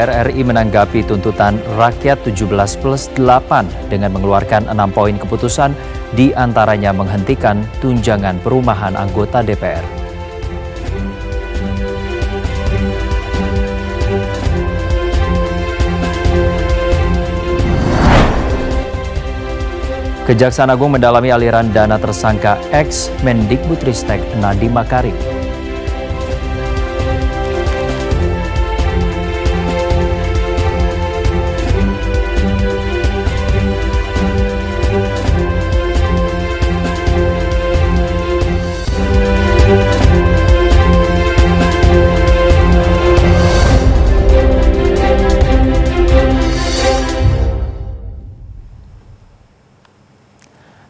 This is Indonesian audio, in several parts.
DPR RI menanggapi tuntutan rakyat 17+8 dengan mengeluarkan 6 poin keputusan, di antaranya menghentikan tunjangan perumahan anggota DPR. Kejaksaan Agung mendalami aliran dana tersangka ex Mendikbudristek Nadiem Makarim.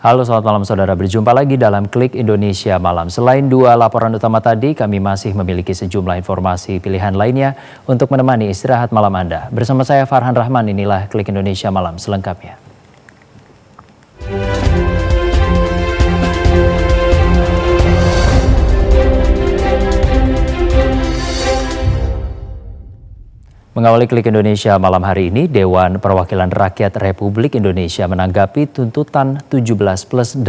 Halo, selamat malam saudara. Berjumpa lagi dalam Klik Indonesia Malam. Selain dua laporan utama tadi, kami masih memiliki sejumlah informasi pilihan lainnya untuk menemani istirahat malam Anda. Bersama saya Farhan Rahman, inilah Klik Indonesia Malam selengkapnya. Mengawali Klik Indonesia malam hari ini, Dewan Perwakilan Rakyat Republik Indonesia menanggapi tuntutan 17+8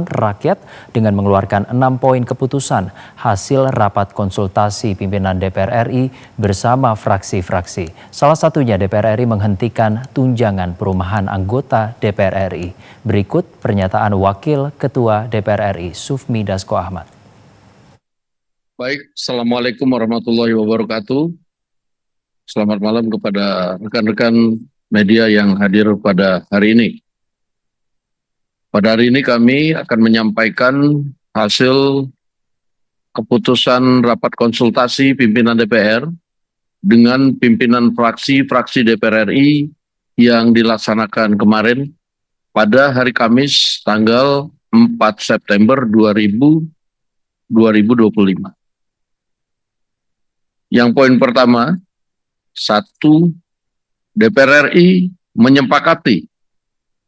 rakyat dengan mengeluarkan 6 poin keputusan hasil rapat konsultasi pimpinan DPR RI bersama fraksi-fraksi. Salah satunya DPR RI menghentikan tunjangan perumahan anggota DPR RI. Berikut pernyataan Wakil Ketua DPR RI, Sufmi Dasko Ahmad. Baik, Assalamualaikum warahmatullahi wabarakatuh. Selamat malam kepada rekan-rekan media yang hadir pada hari ini. Pada hari ini kami akan menyampaikan hasil keputusan rapat konsultasi pimpinan DPR dengan pimpinan fraksi-fraksi DPR RI yang dilaksanakan kemarin pada hari Kamis tanggal 4 September 2025. Yang poin pertama, 1. DPR RI menyepakati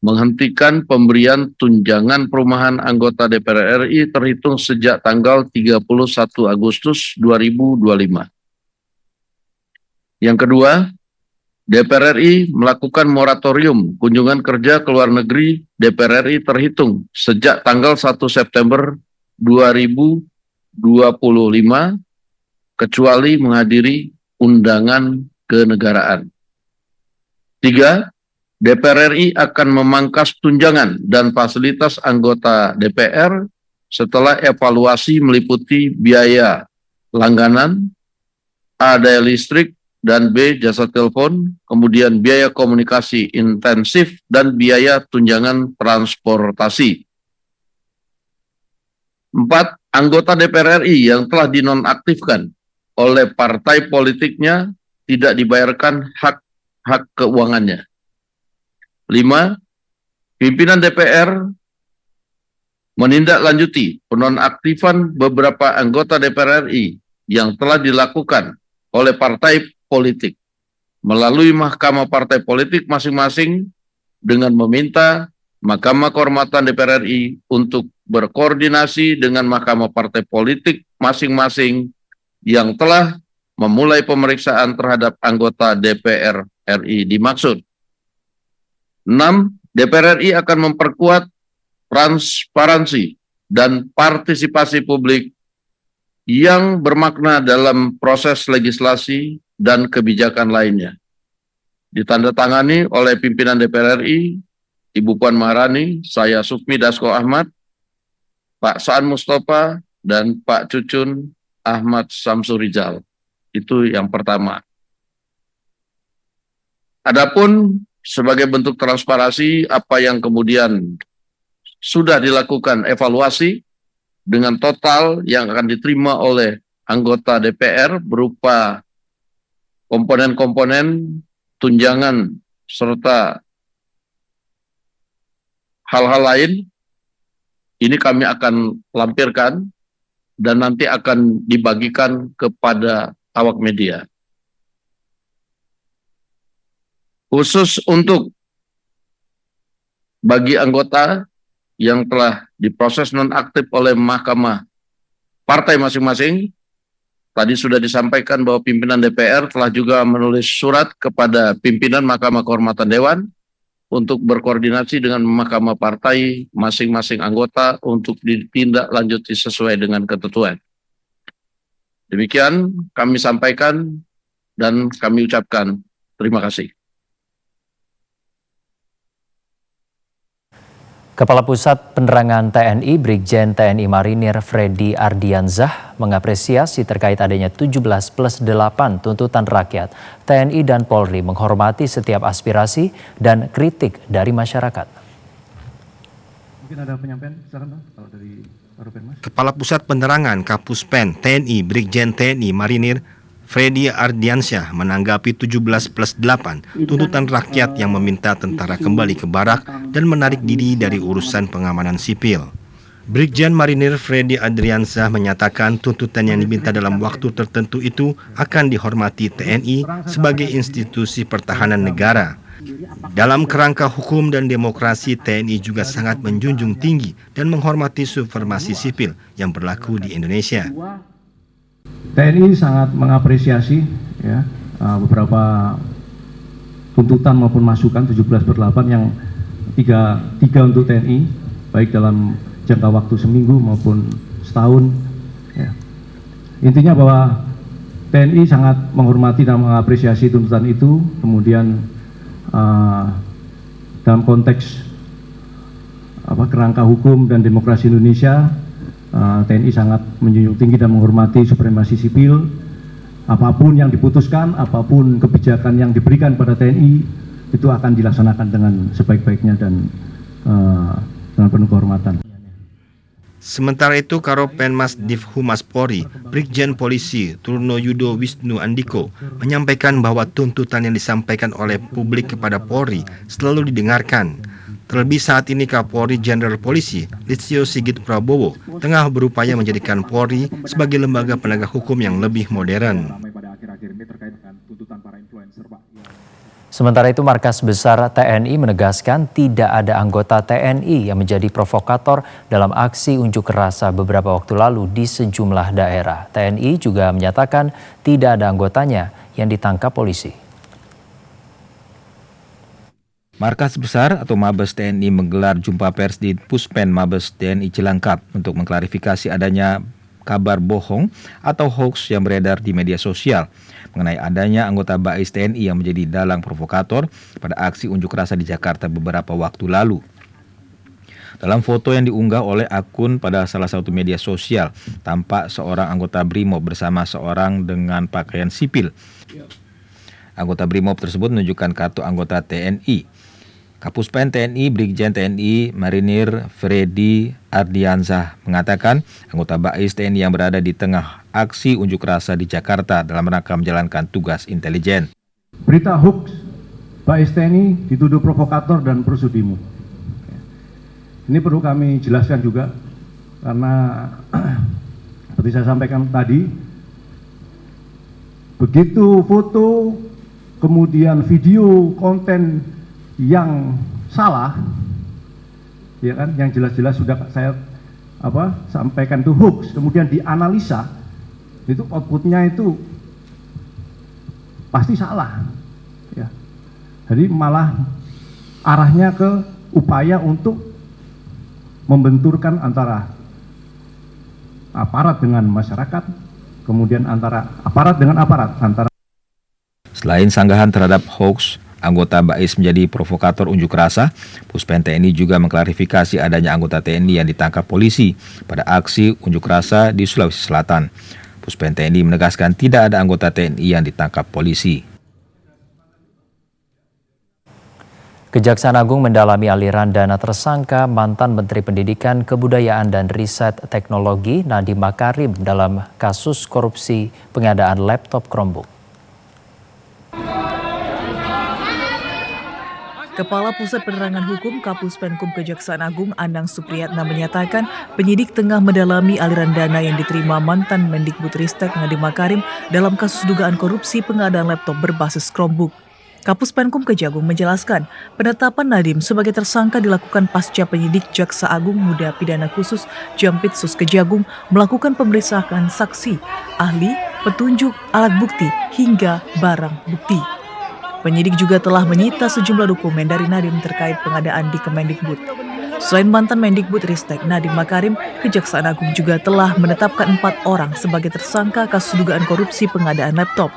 menghentikan pemberian tunjangan perumahan anggota DPR RI terhitung sejak tanggal 31 Agustus 2025. Yang kedua, DPR RI melakukan moratorium kunjungan kerja ke luar negeri DPR RI terhitung sejak tanggal 1 September 2025 kecuali menghadiri undangan kenegaraan. 3. DPR RI akan memangkas tunjangan dan fasilitas anggota DPR setelah evaluasi meliputi biaya langganan, A. daya listrik, dan B. jasa telepon, kemudian biaya komunikasi intensif dan biaya tunjangan transportasi. 4. Anggota DPR RI yang telah dinonaktifkan oleh partai politiknya tidak dibayarkan hak keuangannya. 5. Pimpinan DPR menindaklanjuti penonaktifan beberapa anggota DPR RI yang telah dilakukan oleh partai politik melalui Mahkamah Partai Politik masing-masing dengan meminta Mahkamah Kehormatan DPR RI untuk berkoordinasi dengan Mahkamah Partai Politik masing-masing yang telah memulai pemeriksaan terhadap anggota DPR RI dimaksud. 6. DPR RI akan memperkuat transparansi dan partisipasi publik yang bermakna dalam proses legislasi dan kebijakan lainnya. Ditandatangani oleh pimpinan DPR RI, Ibu Puan Maharani, saya Sufmi Dasko Ahmad, Pak Saan Mustafa, dan Pak Cucun Ahmad Samsurijal. Itu yang pertama. Adapun sebagai bentuk transparansi apa yang kemudian sudah dilakukan evaluasi dengan total yang akan diterima oleh anggota DPR berupa komponen-komponen tunjangan serta hal-hal lain, ini kami akan lampirkan dan nanti akan dibagikan kepada awak media. Khusus untuk bagi anggota yang telah diproses nonaktif oleh Mahkamah Partai masing-masing, Tadi sudah disampaikan bahwa pimpinan DPR telah juga menulis surat kepada pimpinan Mahkamah Kehormatan Dewan untuk berkoordinasi dengan Mahkamah Partai masing-masing anggota untuk ditindaklanjuti sesuai dengan ketentuan. Demikian kami sampaikan dan kami ucapkan terima kasih. Kepala Pusat Penerangan TNI Brigjen TNI Marinir Freddy Ardiansyah mengapresiasi terkait adanya 17+8 tuntutan rakyat. TNI dan Polri menghormati setiap aspirasi dan kritik dari masyarakat. Mungkin ada penyampaian, silakan kalau dari Mas. Kepala Pusat Penerangan Kapuspen TNI Brigjen TNI Marinir Freddy Ardiansyah menanggapi 17+8 tuntutan rakyat yang meminta tentara kembali ke barak dan menarik diri dari urusan pengamanan sipil. Brigjen Marinir Freddy Ardiansyah menyatakan tuntutan yang diminta dalam waktu tertentu itu akan dihormati TNI sebagai institusi pertahanan negara. Dalam kerangka hukum dan demokrasi, TNI juga sangat menjunjung tinggi dan menghormati supremasi sipil yang berlaku di Indonesia. TNI sangat mengapresiasi ya, beberapa tuntutan maupun masukan 17/8 yang tiga untuk TNI, baik dalam jangka waktu seminggu maupun setahun. Ya. Intinya bahwa TNI sangat menghormati dan mengapresiasi tuntutan itu. Kemudian dalam konteks kerangka hukum dan demokrasi Indonesia, TNI sangat menjunjung tinggi dan menghormati supremasi sipil. Apapun yang diputuskan, apapun kebijakan yang diberikan pada TNI itu akan dilaksanakan dengan sebaik-baiknya dan dengan penuh kehormatan. Sementara itu, Karopenmas Divhumas Polri, Brigjen Polisi Turno Yudo Wisnu Andiko, menyampaikan bahwa tuntutan yang disampaikan oleh publik kepada Polri selalu didengarkan. Terlebih saat ini Kapolri Jenderal Polisi Listio Sigit Prabowo tengah berupaya menjadikan Polri sebagai lembaga penegak hukum yang lebih modern. Sementara itu, Markas Besar TNI menegaskan tidak ada anggota TNI yang menjadi provokator dalam aksi unjuk rasa beberapa waktu lalu di sejumlah daerah. TNI juga menyatakan tidak ada anggotanya yang ditangkap polisi. Markas Besar atau Mabes TNI menggelar jumpa pers di Puspen Mabes TNI Cilangkap untuk mengklarifikasi adanya kabar bohong atau hoax yang beredar di media sosial mengenai adanya anggota BAIS TNI yang menjadi dalang provokator pada aksi unjuk rasa di Jakarta beberapa waktu lalu. Dalam foto yang diunggah oleh akun pada salah satu media sosial, tampak seorang anggota BRIMOB bersama seorang dengan pakaian sipil. Anggota BRIMOB tersebut menunjukkan kartu anggota TNI. Kapuspen TNI Brigjen TNI Marinir Freddy Ardiansyah mengatakan anggota BAIS TNI yang berada di tengah aksi unjuk rasa di Jakarta dalam rangka menjalankan tugas intelijen. Berita hoax BAIS TNI dituduh provokator dan persudimu. Ini perlu kami jelaskan juga karena seperti saya sampaikan tadi, begitu foto kemudian video konten yang salah, ya kan, yang jelas-jelas sudah saya sampaikan itu hoax, kemudian dianalisa, itu outputnya itu pasti salah, ya. Jadi malah arahnya ke upaya untuk membenturkan antara aparat dengan masyarakat, kemudian antara aparat dengan aparat, antara. Selain sanggahan terhadap hoax anggota BAIS menjadi provokator unjuk rasa, Puspen TNI juga mengklarifikasi adanya anggota TNI yang ditangkap polisi pada aksi unjuk rasa di Sulawesi Selatan. Puspen TNI menegaskan tidak ada anggota TNI yang ditangkap polisi. Kejaksaan Agung mendalami aliran dana tersangka mantan Menteri Pendidikan, Kebudayaan dan Riset Teknologi Nadiem Makarim dalam kasus korupsi pengadaan laptop Chromebook. Kepala Pusat Penerangan Hukum Kapuspenkum Kejaksaan Agung Anang Supriyatna menyatakan penyidik tengah mendalami aliran dana yang diterima mantan Mendikbudristek Nadiem Makarim dalam kasus dugaan korupsi pengadaan laptop berbasis Chromebook. Kapuspenkum Kejagung menjelaskan penetapan Nadiem sebagai tersangka dilakukan pasca penyidik Jaksa Agung Muda Pidana Khusus Jampitsus Kejagung melakukan pemeriksaan saksi, ahli, petunjuk, alat bukti, hingga barang bukti. Penyidik juga telah menyita sejumlah dokumen dari Nadiem terkait pengadaan di Kemendikbud. Selain mantan Mendikbudristek Nadiem Makarim, Kejaksaan Agung juga telah menetapkan 4 orang sebagai tersangka kasus dugaan korupsi pengadaan laptop.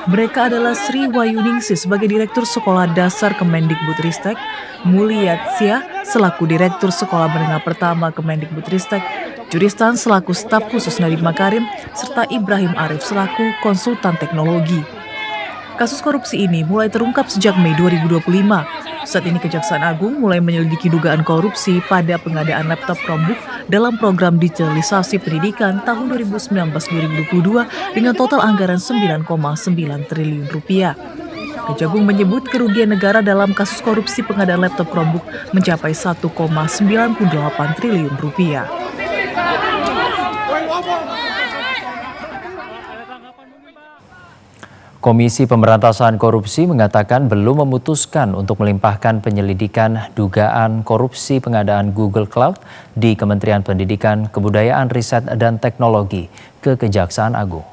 Mereka adalah Sri Wayuningsih sebagai Direktur Sekolah Dasar Kemendikbudristek, Mulyatsia selaku Direktur Sekolah Menengah Pertama Kemendikbudristek, Juristan selaku staf khusus Nadiem Makarim, serta Ibrahim Arif selaku konsultan teknologi. Kasus korupsi ini mulai terungkap sejak Mei 2025. Saat ini Kejaksaan Agung mulai menyelidiki dugaan korupsi pada pengadaan laptop Chromebook dalam program digitalisasi pendidikan tahun 2019-2022 dengan total anggaran 9,9 triliun rupiah. Kejagung menyebut kerugian negara dalam kasus korupsi pengadaan laptop Chromebook mencapai 1,98 triliun rupiah. Komisi Pemberantasan Korupsi mengatakan belum memutuskan untuk melimpahkan penyelidikan dugaan korupsi pengadaan Google Cloud di Kementerian Pendidikan, Kebudayaan, Riset, dan Teknologi ke Kejaksaan Agung.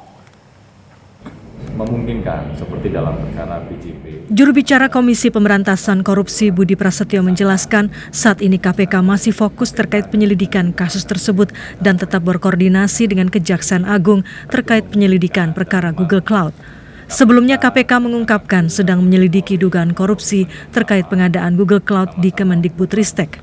Memungkinkan seperti dalam perkara PJP. Juru bicara Komisi Pemberantasan Korupsi Budi Prasetyo menjelaskan saat ini KPK masih fokus terkait penyelidikan kasus tersebut dan tetap berkoordinasi dengan Kejaksaan Agung terkait penyelidikan perkara Google Cloud. Sebelumnya KPK mengungkapkan sedang menyelidiki dugaan korupsi terkait pengadaan Google Cloud di Kemendikbudristek.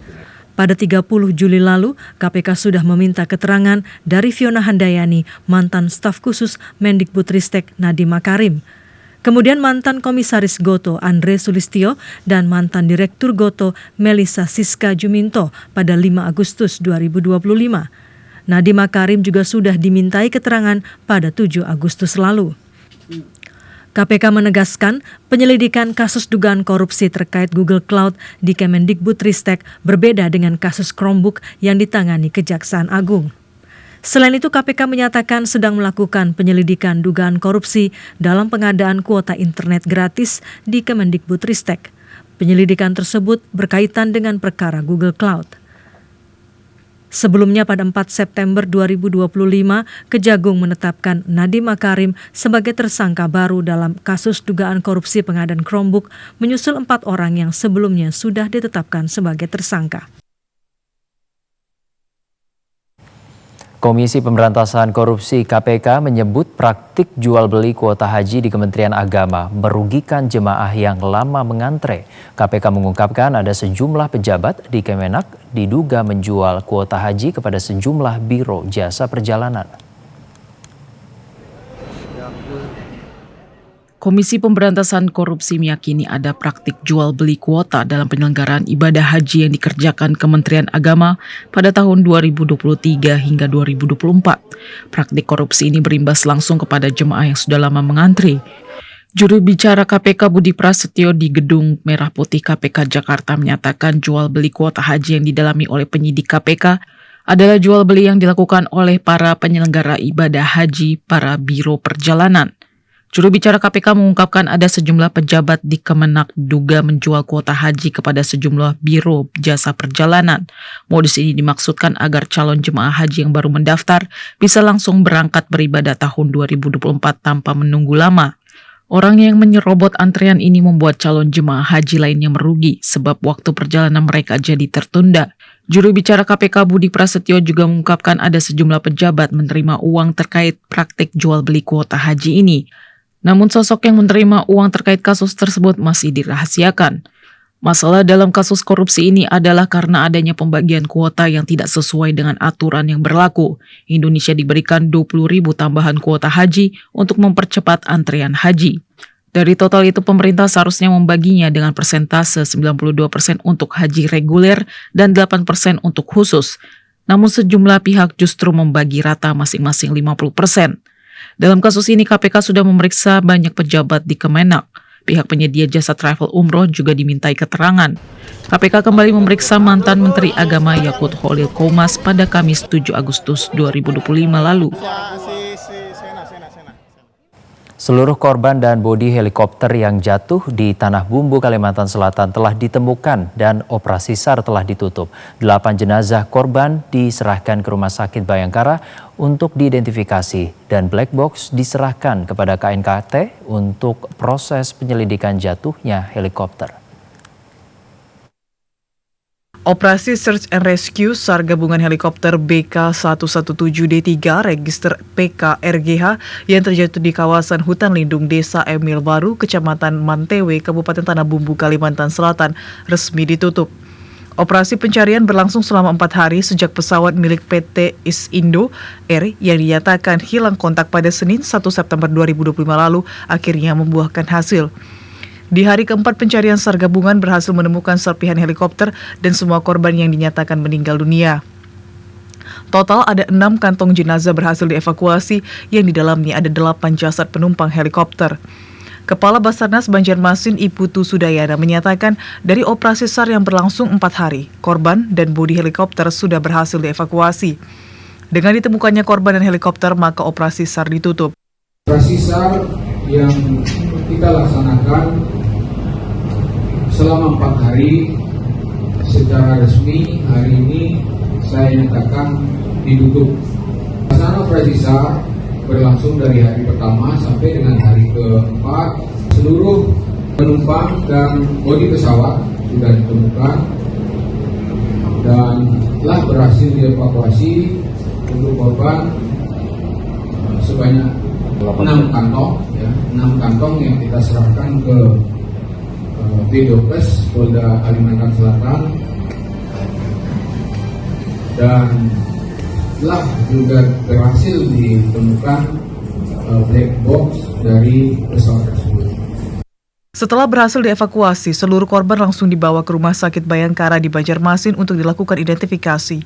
Pada 30 Juli lalu, KPK sudah meminta keterangan dari Fiona Handayani, mantan staf khusus Mendikbudristek Nadiem Makarim. Kemudian mantan Komisaris Goto Andre Sulistyo dan mantan Direktur Goto Melissa Siska Juminto pada 5 Agustus 2025. Nadiem Makarim juga sudah dimintai keterangan pada 7 Agustus lalu. KPK menegaskan penyelidikan kasus dugaan korupsi terkait Google Cloud di Kemendikbudristek berbeda dengan kasus Chromebook yang ditangani Kejaksaan Agung. Selain itu KPK menyatakan sedang melakukan penyelidikan dugaan korupsi dalam pengadaan kuota internet gratis di Kemendikbudristek. Penyelidikan tersebut berkaitan dengan perkara Google Cloud. Sebelumnya pada 4 September 2025, Kejagung menetapkan Nadiem Makarim sebagai tersangka baru dalam kasus dugaan korupsi pengadaan Chromebook menyusul 4 orang yang sebelumnya sudah ditetapkan sebagai tersangka. Komisi Pemberantasan Korupsi KPK menyebut praktik jual beli kuota haji di Kementerian Agama merugikan jemaah yang lama mengantre. KPK mengungkapkan ada sejumlah pejabat di Kemenak diduga menjual kuota haji kepada sejumlah biro jasa perjalanan. Komisi Pemberantasan Korupsi meyakini ada praktik jual beli kuota dalam penyelenggaraan ibadah haji yang dikerjakan Kementerian Agama pada tahun 2023 hingga 2024. Praktik korupsi ini berimbas langsung kepada jemaah yang sudah lama mengantri. Juru bicara KPK Budi Prasetyo di Gedung Merah Putih KPK Jakarta menyatakan jual beli kuota haji yang didalami oleh penyidik KPK adalah jual beli yang dilakukan oleh para penyelenggara ibadah haji, para biro perjalanan. Juru bicara KPK mengungkapkan ada sejumlah pejabat di Kemenak diduga menjual kuota haji kepada sejumlah biro jasa perjalanan. Modus ini dimaksudkan agar calon jemaah haji yang baru mendaftar bisa langsung berangkat beribadah tahun 2024 tanpa menunggu lama. Orang yang menyerobot antrean ini membuat calon jemaah haji lainnya merugi sebab waktu perjalanan mereka jadi tertunda. Juru bicara KPK Budi Prasetyo juga mengungkapkan ada sejumlah pejabat menerima uang terkait praktik jual beli kuota haji ini. Namun sosok yang menerima uang terkait kasus tersebut masih dirahasiakan. Masalah dalam kasus korupsi ini adalah karena adanya pembagian kuota yang tidak sesuai dengan aturan yang berlaku. Indonesia diberikan 20.000 tambahan kuota haji untuk mempercepat antrean haji. Dari total itu pemerintah seharusnya membaginya dengan persentase 92% untuk haji reguler dan 8% untuk khusus. Namun sejumlah pihak justru membagi rata masing-masing 50%. Dalam kasus ini KPK sudah memeriksa banyak pejabat di Kemenak. Pihak penyedia jasa travel umroh juga dimintai keterangan. KPK kembali memeriksa mantan Menteri Agama Yakut Khalil Qomas pada Kamis 7 Agustus 2025 lalu. Seluruh korban dan bodi helikopter yang jatuh di Tanah Bumbu, Kalimantan Selatan telah ditemukan dan operasi SAR telah ditutup. 8 jenazah korban diserahkan ke Rumah Sakit Bayangkara untuk diidentifikasi dan black box diserahkan kepada KNKT untuk proses penyelidikan jatuhnya helikopter. Operasi Search and Rescue SAR gabungan helikopter BK117D3 register PKRGH yang terjatuh di kawasan hutan lindung Desa Emil Baru, Kecamatan Mantewe, Kabupaten Tanah Bumbu, Kalimantan Selatan resmi ditutup. Operasi pencarian berlangsung selama 4 hari sejak pesawat milik PT Isindo Air yang dinyatakan hilang kontak pada Senin 1 September 2025 lalu akhirnya membuahkan hasil. Di hari keempat pencarian SAR gabungan berhasil menemukan serpihan helikopter dan semua korban yang dinyatakan meninggal dunia. Total ada 6 kantong jenazah berhasil dievakuasi yang di dalamnya ada 8 jasad penumpang helikopter. Kepala Basarnas Banjarmasin Iputu Sudayana menyatakan dari operasi SAR yang berlangsung 4 hari, korban dan bodi helikopter sudah berhasil dievakuasi. Dengan ditemukannya korban dan helikopter, maka operasi SAR ditutup. Operasi SAR yang kita laksanakan selama 4 hari secara resmi hari ini saya nyatakan ditutup. Pelaksanaan operasi SAR berlangsung dari hari pertama sampai dengan hari keempat. Seluruh penumpang dan bodi pesawat sudah ditemukan dan telah berhasil dievakuasi. Untuk korban sebanyak 6 kantong, 6 kantong yang kita serahkan ke Bidokes Polda Kalimantan Selatan dan telah juga berhasil ditemukan black box dari pesawat tersebut. Setelah berhasil dievakuasi, seluruh korban langsung dibawa ke Rumah Sakit Bayangkara di Banjarmasin untuk dilakukan identifikasi.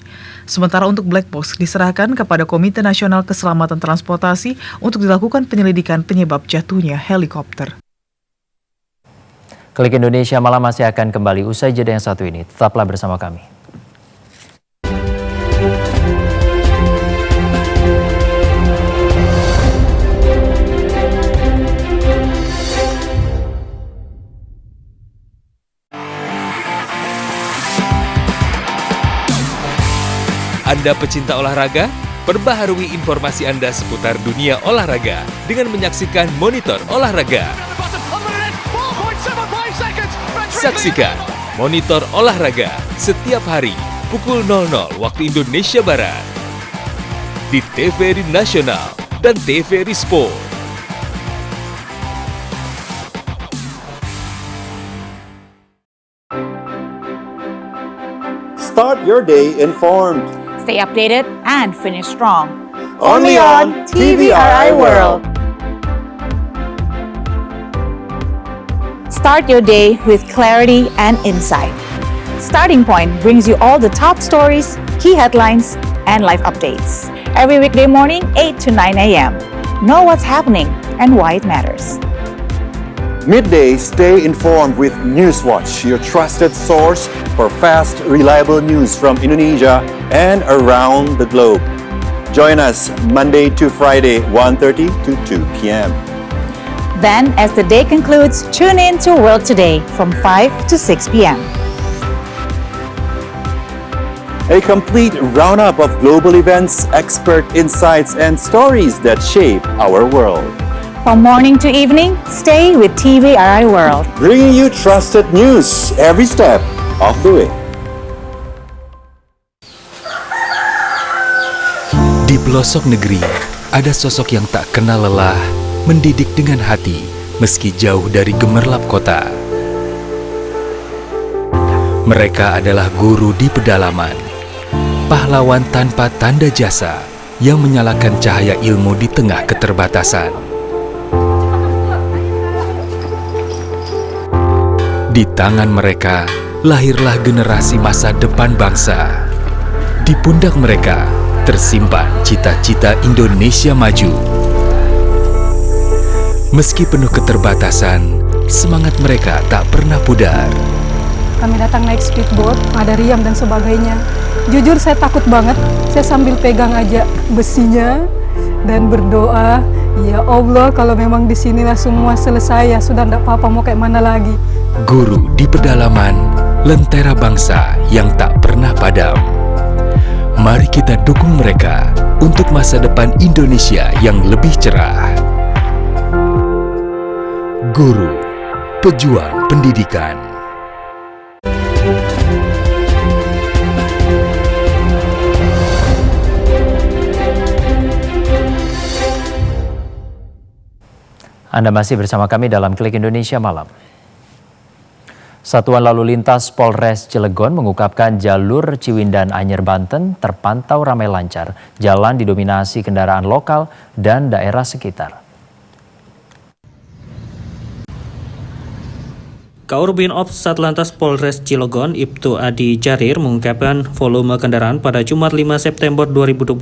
Sementara untuk black box diserahkan kepada Komite Nasional Keselamatan Transportasi untuk dilakukan penyelidikan penyebab jatuhnya helikopter. Klik Indonesia Malam masih akan kembali usai jeda yang satu ini. Tetaplah bersama kami. Anda pecinta olahraga? Perbaharui informasi Anda seputar dunia olahraga dengan menyaksikan Monitor Olahraga. Saksikan Monitor Olahraga setiap hari pukul 00 waktu Indonesia Barat di TVRI Nasional dan TVRI Sport. Start your day informed. Stay updated and finish strong. Only on TVRI World. Start your day with clarity and insight. Starting Point brings you all the top stories, key headlines, and live updates. Every weekday morning, 8 to 9 a.m. Know what's happening and why it matters. Midday, stay informed with Newswatch, your trusted source for fast, reliable news from Indonesia and around the globe. Join us Monday to Friday, 1:30 to 2 p.m. Then, as the day concludes, tune in to World Today from 5 to 6 p.m. A complete roundup of global events, expert insights, and stories that shape our world. From morning to evening, stay with TVRI World. Bringing you trusted news every step of the way. Di pelosok negeri, ada sosok yang tak kenal lelah, mendidik dengan hati, meski jauh dari gemerlap kota. Mereka adalah guru di pedalaman, pahlawan tanpa tanda jasa yang menyalakan cahaya ilmu di tengah keterbatasan. Di tangan mereka, lahirlah generasi masa depan bangsa. Di pundak mereka, tersimpan cita-cita Indonesia maju. Meski penuh keterbatasan, semangat mereka tak pernah pudar. Kami datang naik speedboat, ada riam dan sebagainya. Jujur saya takut banget, saya sambil pegang aja besinya dan berdoa, Ya Allah, kalau memang di sinilah semua selesai, ya sudah tidak apa-apa, mau kayak mana lagi. Guru di pedalaman, lentera bangsa yang tak pernah padam. Mari kita dukung mereka untuk masa depan Indonesia yang lebih cerah. Guru, pejuang pendidikan. Anda masih bersama kami dalam Klik Indonesia Malam. Satuan Lalu Lintas Polres Cilegon mengungkapkan jalur Ciwindan Anyer Banten terpantau ramai lancar. Jalan didominasi kendaraan lokal dan daerah sekitar. Kaurbin Ops Satlantas Polres Cilegon Ibtu Adi Jarir mengungkapkan volume kendaraan pada Jumat 5 September 2025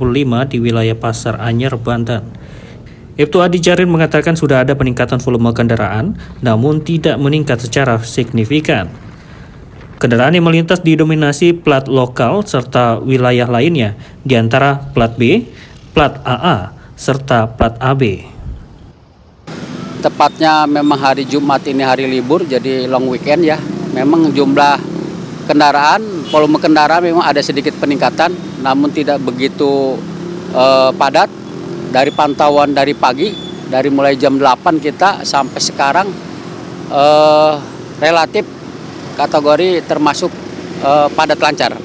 di wilayah Pasar Anyer, Banten. Ibtu Adi Jarir mengatakan sudah ada peningkatan volume kendaraan, namun tidak meningkat secara signifikan. Kendaraan yang melintas didominasi plat lokal serta wilayah lainnya, di antara plat B, plat AA, serta plat AB. Tepatnya memang hari Jumat ini hari libur, jadi long weekend ya. Memang jumlah kendaraan, volume kendaraan memang ada sedikit peningkatan, namun tidak begitu padat. Dari pantauan dari pagi, dari mulai jam 8 kita sampai sekarang relatif kategori termasuk padat lancar.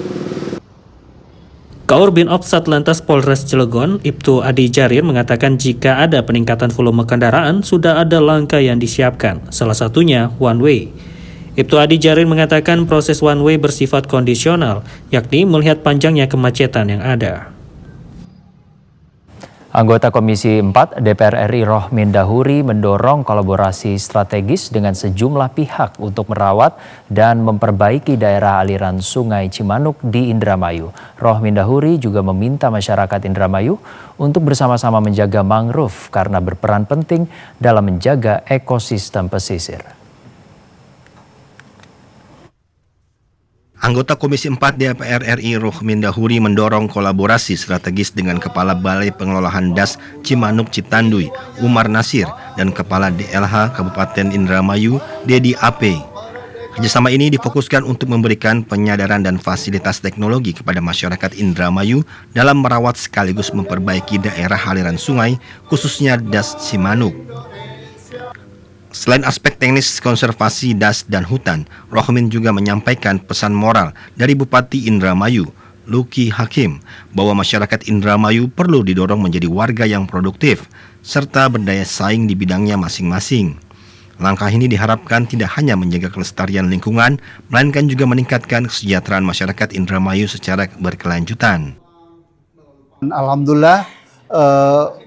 Kaurbin Ops Satlantas Polres Cilegon, Ibtu Adi Jarir mengatakan jika ada peningkatan volume kendaraan, sudah ada langkah yang disiapkan, salah satunya one way. Ibtu Adi Jarir mengatakan proses one way bersifat kondisional, yakni melihat panjangnya kemacetan yang ada. Anggota Komisi 4 DPR RI Rohmin Dahuri mendorong kolaborasi strategis dengan sejumlah pihak untuk merawat dan memperbaiki daerah aliran Sungai Cimanuk di Indramayu. Rohmin Dahuri juga meminta masyarakat Indramayu untuk bersama-sama menjaga mangrove karena berperan penting dalam menjaga ekosistem pesisir. Anggota Komisi 4 DPR RI Rohmin Dahuri mendorong kolaborasi strategis dengan Kepala Balai Pengelolaan DAS Cimanuk Citanduy, Umar Nasir, dan Kepala DLH Kabupaten Indramayu, Dedi Ape. Kerjasama ini difokuskan untuk memberikan penyadaran dan fasilitas teknologi kepada masyarakat Indramayu dalam merawat sekaligus memperbaiki daerah aliran sungai, khususnya DAS Cimanuk. Selain aspek teknis konservasi das dan hutan, Rohmin juga menyampaikan pesan moral dari Bupati Indramayu, Luki Hakim, bahwa masyarakat Indramayu perlu didorong menjadi warga yang produktif, serta berdaya saing di bidangnya masing-masing. Langkah ini diharapkan tidak hanya menjaga kelestarian lingkungan, melainkan juga meningkatkan kesejahteraan masyarakat Indramayu secara berkelanjutan. Alhamdulillah,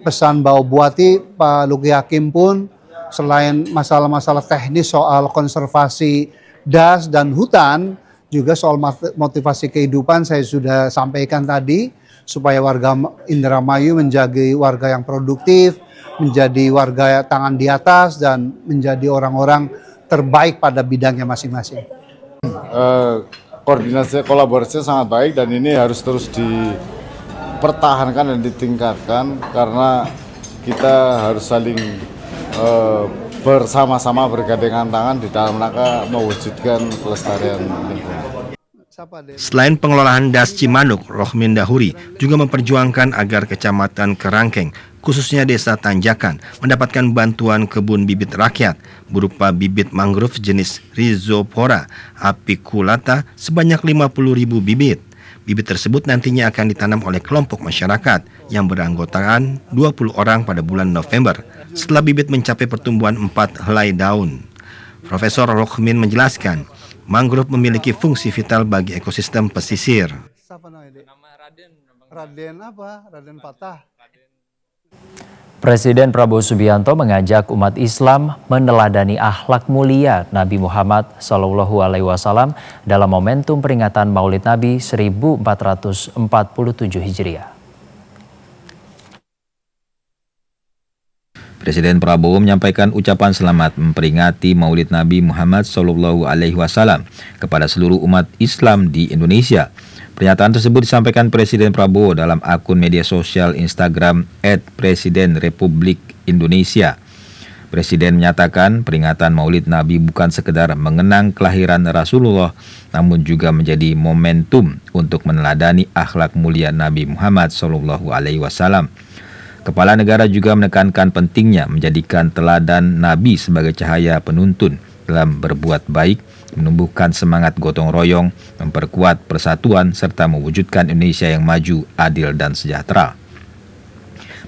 pesan Bapak Bupati, Pak Luki Hakim pun selain masalah-masalah teknis soal konservasi das dan hutan, juga soal motivasi kehidupan saya sudah sampaikan tadi, supaya warga Indramayu menjadi warga yang produktif, menjadi warga tangan di atas, dan menjadi orang-orang terbaik pada bidangnya masing-masing. Koordinasi kolaborasi sangat baik dan ini harus terus dipertahankan dan ditingkatkan karena kita harus saling bersama-sama bergandengan tangan di dalam rangka mewujudkan kelestarian lingkungan. Selain pengelolaan DAS Cimanuk, Rohmin Dahuri juga memperjuangkan agar Kecamatan Kerangkeng, khususnya Desa Tanjakan, mendapatkan bantuan kebun bibit rakyat berupa bibit mangrove jenis Rhizopora apiculata sebanyak 50.000 bibit. Bibit tersebut nantinya akan ditanam oleh kelompok masyarakat yang beranggotakan 20 orang pada bulan November setelah bibit mencapai pertumbuhan 4 helai daun. Profesor Rohmin menjelaskan, mangrove memiliki fungsi vital bagi ekosistem pesisir. Raden Patah. Presiden Prabowo Subianto mengajak umat Islam meneladani akhlak mulia Nabi Muhammad SAW dalam momentum peringatan Maulid Nabi 1447 Hijriah. Presiden Prabowo menyampaikan ucapan selamat memperingati Maulid Nabi Muhammad SAW kepada seluruh umat Islam di Indonesia. Pernyataan tersebut disampaikan Presiden Prabowo dalam akun media sosial Instagram @Presiden Republik Indonesia. Presiden menyatakan peringatan Maulid Nabi bukan sekedar mengenang kelahiran Rasulullah, namun juga menjadi momentum untuk meneladani akhlak mulia Nabi Muhammad SAW. Kepala negara juga menekankan pentingnya menjadikan teladan Nabi sebagai cahaya penuntun dalam berbuat baik, menumbuhkan semangat gotong royong, memperkuat persatuan, serta mewujudkan Indonesia yang maju, adil, dan sejahtera.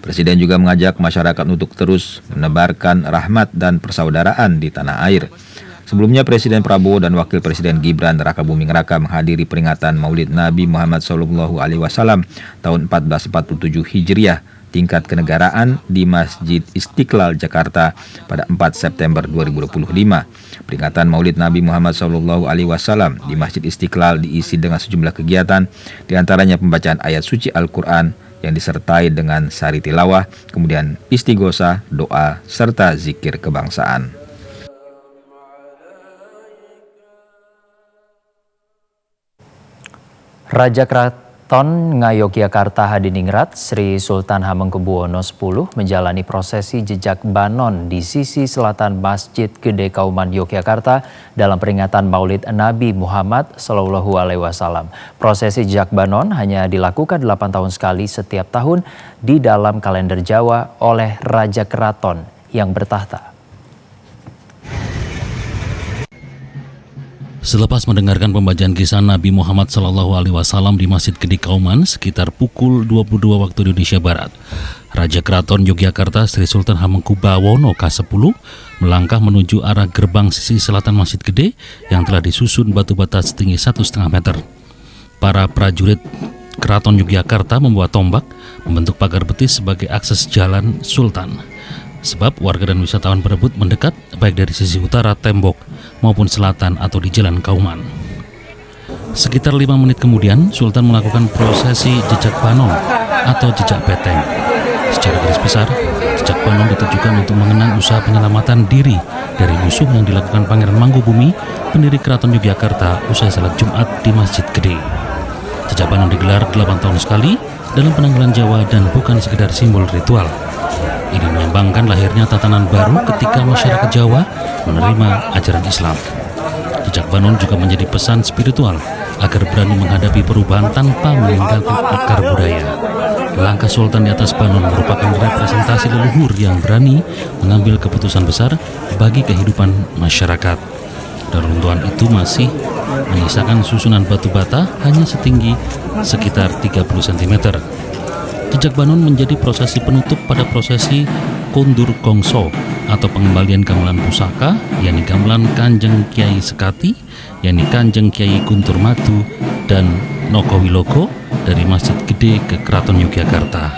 Presiden juga mengajak masyarakat untuk terus menebarkan rahmat dan persaudaraan di tanah air. Sebelumnya Presiden Prabowo dan Wakil Presiden Gibran Rakabuming Raka menghadiri peringatan Maulid Nabi Muhammad SAW tahun 1447 Hijriah tingkat kenegaraan di Masjid Istiqlal Jakarta pada 4 September 2025. Peringatan Maulid Nabi Muhammad SAW di Masjid Istiqlal diisi dengan sejumlah kegiatan, diantaranya pembacaan ayat suci Al-Quran yang disertai dengan sari tilawah, kemudian istighosah, doa, serta zikir kebangsaan. Raja Keraton Ngayogyakarta Hadiningrat Sri Sultan Hamengkubuwono X menjalani prosesi jejak banon di sisi selatan Masjid Gede Kauman Yogyakarta dalam peringatan Maulid Nabi Muhammad SAW. Prosesi jejak banon hanya dilakukan 8 tahun sekali setiap tahun di dalam kalender Jawa oleh Raja Keraton yang bertahta. Selepas mendengarkan pembacaan kisah Nabi Muhammad SAW di Masjid Gede Kauman sekitar pukul 22 waktu Indonesia Barat, Raja Keraton Yogyakarta Sri Sultan Hamengkubuwono X melangkah menuju arah gerbang sisi selatan Masjid Gede yang telah disusun batu bata setinggi 1,5 meter. Para prajurit Keraton Yogyakarta membawa tombak membentuk pagar betis sebagai akses jalan Sultan. Sebab warga dan wisatawan berebut mendekat baik dari sisi utara tembok maupun selatan atau di jalan Kauman. Sekitar 5 menit kemudian, Sultan melakukan prosesi jejak banon atau jejak peteng. Secara garis besar, jejak banon ditujukan untuk mengenang usaha penyelamatan diri dari musuh yang dilakukan Pangeran Mangkubumi, pendiri Keraton Yogyakarta, usai salat Jumat di Masjid Gede. Jejak banon digelar 8 tahun sekali dalam penanggalan Jawa dan bukan sekedar simbol ritual. Ini melambangkan lahirnya tatanan baru ketika masyarakat Jawa menerima ajaran Islam. Jejak banon juga menjadi pesan spiritual agar berani menghadapi perubahan tanpa meninggalkan akar budaya. Langkah Sultan di atas banon merupakan representasi leluhur yang berani mengambil keputusan besar bagi kehidupan masyarakat. Dan runtuhan itu masih menyisakan susunan batu bata hanya setinggi sekitar 30 cm. Jejak banon menjadi prosesi penutup pada prosesi Kondur Kongso atau pengembalian gamelan pusaka, yakni gamelan Kanjeng Kiai Sekati, yakni Kanjeng Kiai Guntur Madu dan Nokowilogo dari Masjid Gede ke Keraton Yogyakarta.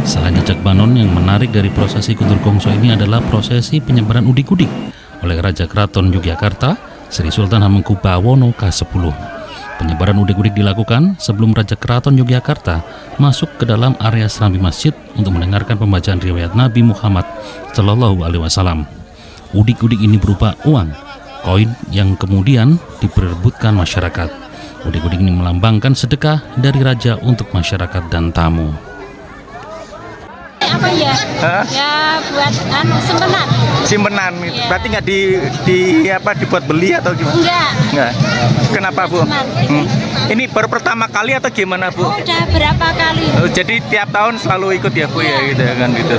Selain jejak banon, yang menarik dari prosesi Kondur Kongso ini adalah prosesi penyebaran udik-udik oleh Raja Keraton Yogyakarta Sri Sultan Hamengkubuwono X. Penyebaran udik-udik dilakukan sebelum Raja Keraton Yogyakarta masuk ke dalam area serambi masjid untuk mendengarkan pembacaan riwayat Nabi Muhammad SAW. Udik-udik ini berupa uang, koin yang kemudian diperebutkan masyarakat. Udik-udik ini melambangkan sedekah dari raja untuk masyarakat dan tamu. Apa ya? Ya buat simpenan. Simpenan. Ya. Berarti nggak dibuat beli atau gimana? Enggak. Kenapa, Bu? Ini baru pertama kali atau gimana, Bu? Udah berapa kali. Oh, jadi tiap tahun selalu ikut ya, Bu, ya gitu kan gitu.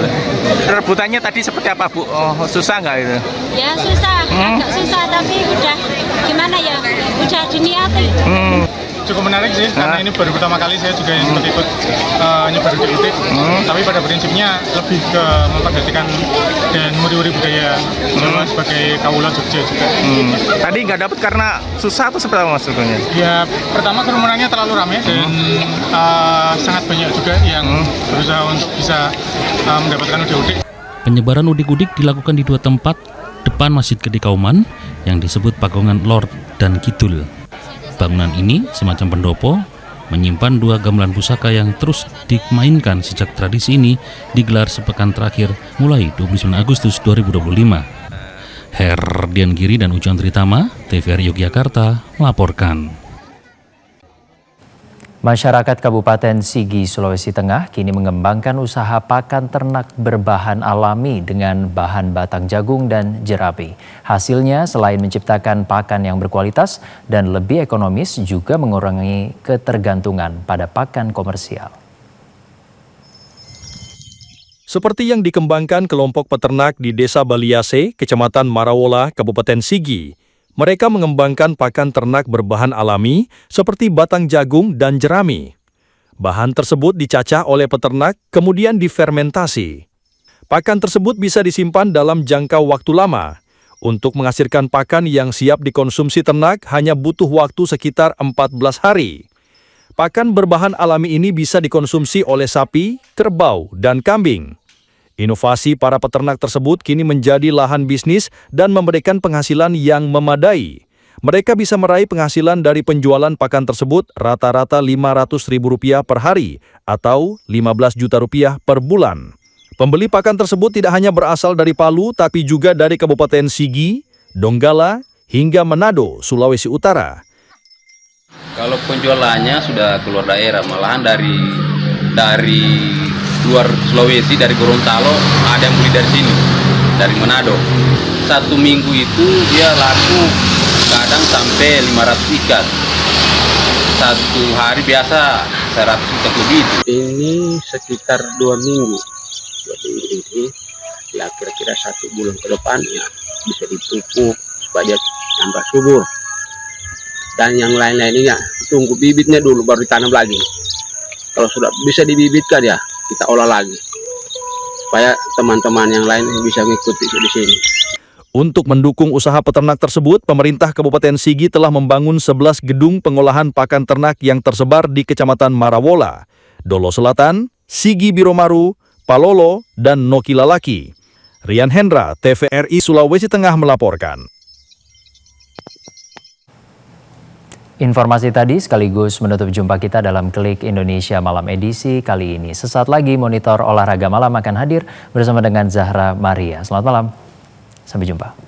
Rebutannya tadi seperti apa, Bu? Oh, susah nggak itu? Ya susah, agak susah tapi udah gimana ya? Udah diniati. Cukup menarik sih, karena ini baru pertama kali saya juga ikut nyebar udik-udik. Tapi pada prinsipnya lebih ke memperhatikan dan muri-muri budaya Jawa sebagai kaula Jogja juga. Tadi nggak dapat karena susah atau seperti apa maksudnya? Ya pertama kerumunannya terlalu ramai dan sangat banyak juga yang berusaha untuk bisa mendapatkan udik-udik. Penyebaran udik-udik dilakukan di 2 tempat depan Masjid Gede Kauman yang disebut Pagongan Lor dan Kidul. Bangunan ini semacam pendopo menyimpan 2 gamelan pusaka yang terus dimainkan sejak tradisi ini digelar sepekan terakhir mulai 29 Agustus 2025. Herdian Giri dan Ujan Tritama, TVRI Yogyakarta melaporkan. Masyarakat Kabupaten Sigi, Sulawesi Tengah kini mengembangkan usaha pakan ternak berbahan alami dengan bahan batang jagung dan jerami. Hasilnya selain menciptakan pakan yang berkualitas dan lebih ekonomis juga mengurangi ketergantungan pada pakan komersial. Seperti yang dikembangkan kelompok peternak di Desa Baliase, Kecamatan Marawola, Kabupaten Sigi. Mereka mengembangkan pakan ternak berbahan alami seperti batang jagung dan jerami. Bahan tersebut dicacah oleh peternak, kemudian difermentasi. Pakan tersebut bisa disimpan dalam jangka waktu lama. Untuk menghasilkan pakan yang siap dikonsumsi ternak hanya butuh waktu sekitar 14 hari. Pakan berbahan alami ini bisa dikonsumsi oleh sapi, kerbau, dan kambing. Inovasi para peternak tersebut kini menjadi lahan bisnis dan memberikan penghasilan yang memadai. Mereka bisa meraih penghasilan dari penjualan pakan tersebut rata-rata Rp500.000 per hari atau Rp15 juta per bulan. Pembeli pakan tersebut tidak hanya berasal dari Palu tapi juga dari Kabupaten Sigi, Donggala, hingga Manado, Sulawesi Utara. Kalau penjualannya sudah keluar daerah, malahan dari luar Sulawesi, dari Gorontalo, ada yang beli dari sini, dari Manado. Satu minggu itu dia laku kadang sampai 500 ikat. Satu hari biasa 100 ikat lebih. Ini sekitar 2 minggu. Jadi ini ya kira-kira 1 bulan ke depan ya bisa dipupuk supaya tambah subur. Dan yang lain-lainnya tunggu bibitnya dulu baru ditanam lagi. Kalau sudah bisa dibibitkan ya kita olah lagi supaya teman-teman yang lain bisa mengikuti di sini. Untuk mendukung usaha peternak tersebut, pemerintah Kabupaten Sigi telah membangun 11 gedung pengolahan pakan ternak yang tersebar di Kecamatan Marawola, Dolo Selatan, Sigi Biromaru, Palolo, dan Nokilalaki. Rian Hendra, TVRI Sulawesi Tengah melaporkan. Informasi tadi sekaligus menutup jumpa kita dalam Klik Indonesia Malam edisi kali ini. Sesaat lagi Monitor Olahraga Malam akan hadir bersama dengan Zahra Maria. Selamat malam, sampai jumpa.